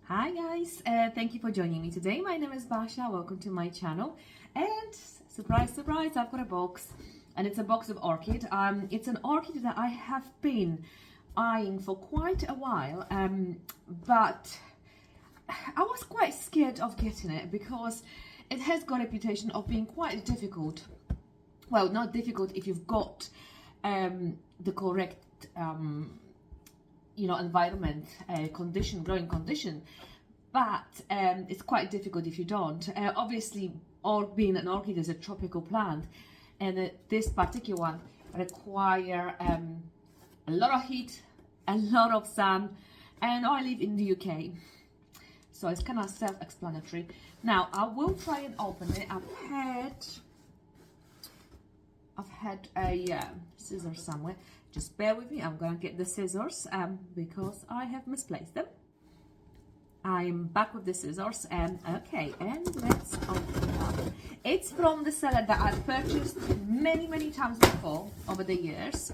Hi guys, thank you for joining me today. My name is Basha, welcome to my channel. And surprise, surprise, I've got a box, and it's a box of orchid. It's an orchid that I have been eyeing for quite a while, but I was quite scared of getting it because it has got a reputation of being quite difficult. Well, not difficult if you've got the correct environment, growing condition, but it's quite difficult if you don't. Obviously, being an orchid is a tropical plant, and this particular one require a lot of heat, a lot of sun, and I live in the UK, so it's kind of self-explanatory. Now I will try and open it. I've had a scissors somewhere. Just bear with me, I'm gonna get the scissors because I have misplaced them. I'm back with the scissors, and okay, and let's open it up. It's from the seller that I've purchased many times before over the years,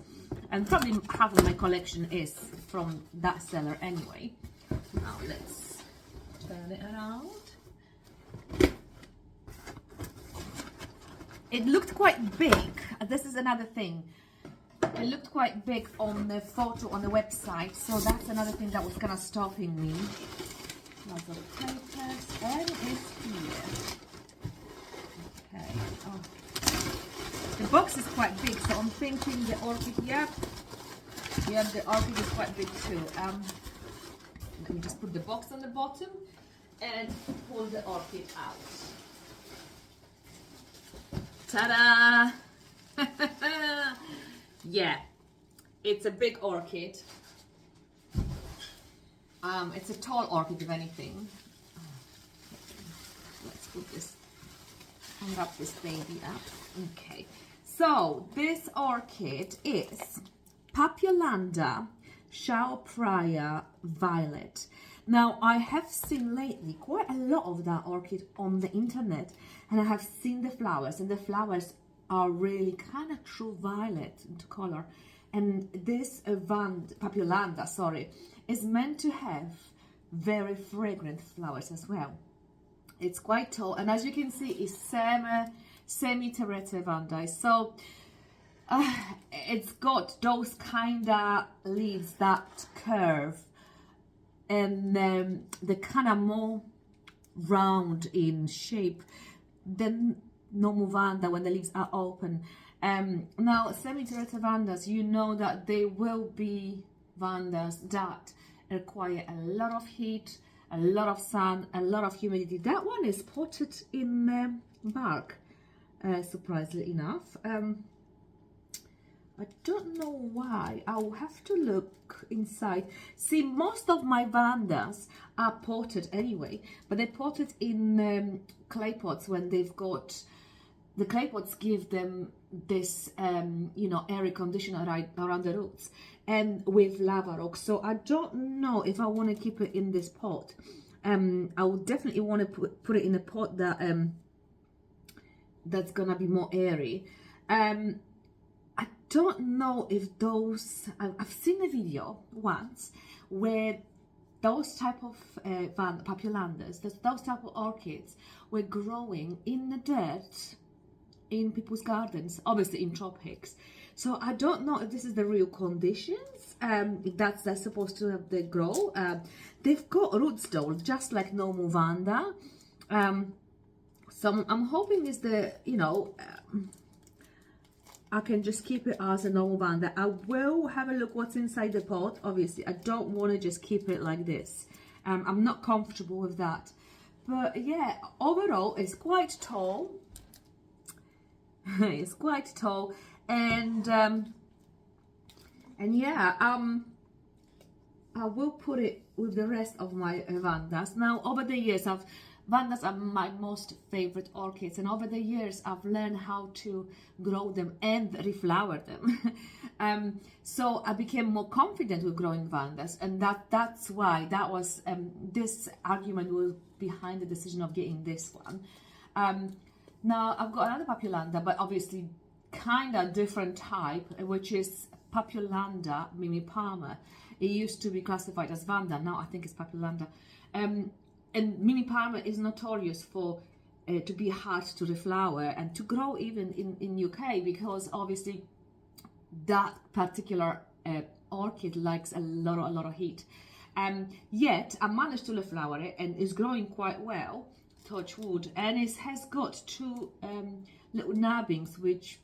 and probably half of my collection is from that seller anyway. Now let's turn it around. It looked quite big. This is another thing. It looked quite big on the photo on the website, so that's another thing that was kind of stopping me. Lots of papers, and it's here. Okay. Oh. The box is quite big, so I'm thinking the orchid. Yep, the orchid is quite big too. Let me just put the box on the bottom and pull the orchid out. Ta-da! Yeah, it's a big orchid. It's a tall orchid, if anything. Let's put this, unwrap this baby up. Okay, so this orchid is Papulanda Shaopraya Violet. Now, I have seen lately quite a lot of that orchid on the internet, and I have seen the flowers, and the flowers are really kind of true violet into color, and this Papulanda, is meant to have very fragrant flowers as well. It's quite tall, and as you can see, it's semi-terete vanda. So it's got those kind of leaves that curve, and they're kind of more round in shape than normal vanda when the leaves are open. Now, semi-terete vandas, you know that they will be vandas that require a lot of heat, a lot of sun, a lot of humidity. That one is potted in bark, surprisingly enough. I don't know why. I'll have to look inside. See, most of my vandas are potted anyway, but they're potted in clay pots when they've got, the clay pots give them this, airy condition around the roots, and with lava rocks. So I don't know if I want to keep it in this pot. I would definitely want to put it in a pot that that's gonna be more airy. I don't know if those, I've seen a video once where those type of Papulandas, those type of orchids were growing in the dirt in people's gardens, obviously in tropics. So I don't know if this is the real conditions, if they're supposed to have they grow. They've got roots though, just like normal vanda. So I'm hoping is the, I can just keep it as a normal vanda. I will have a look what's inside the pot. Obviously, I don't want to just keep it like this. I'm not comfortable with that. But yeah, overall, it's quite tall. It's quite tall, and yeah, I will put it with the rest of my vandas. Now, over the years, vandas are my most favorite orchids, and over the years I've learned how to grow them and reflower them. So I became more confident with growing vandas, and that's why that was this argument was behind the decision of getting this one. Now I've got another Papulanda, but obviously kind of different type, which is Papulanda mimipalma. It used to be classified as Vanda, now I think it's Papulanda. And Mimi Palmer is notorious for to be hard to reflower and to grow even in UK, because obviously that particular orchid likes a lot of heat. Yet I managed to reflower it and is growing quite well, touch wood, and it has got two little nabbings which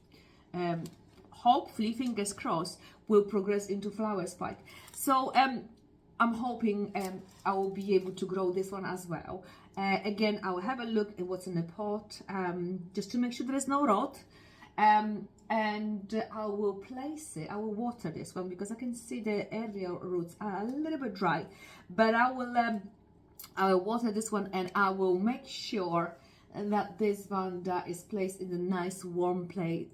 hopefully, fingers crossed, will progress into flower spike. So I'm hoping I will be able to grow this one as well. Again, I will have a look at what's in the pot, just to make sure there is no rot. And I will place it, I will water this one, because I can see the area roots are a little bit dry, but I will water this one, and I will make sure that this Vanda is placed in a nice warm place,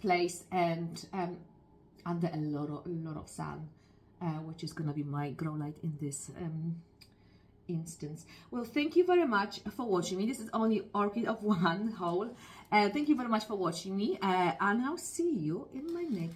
place, and under a lot of sun, which is gonna be my grow light in this instance. Well, thank you very much for watching me. This is only orchid of one whole. Thank you very much for watching me, and I'll see you in my next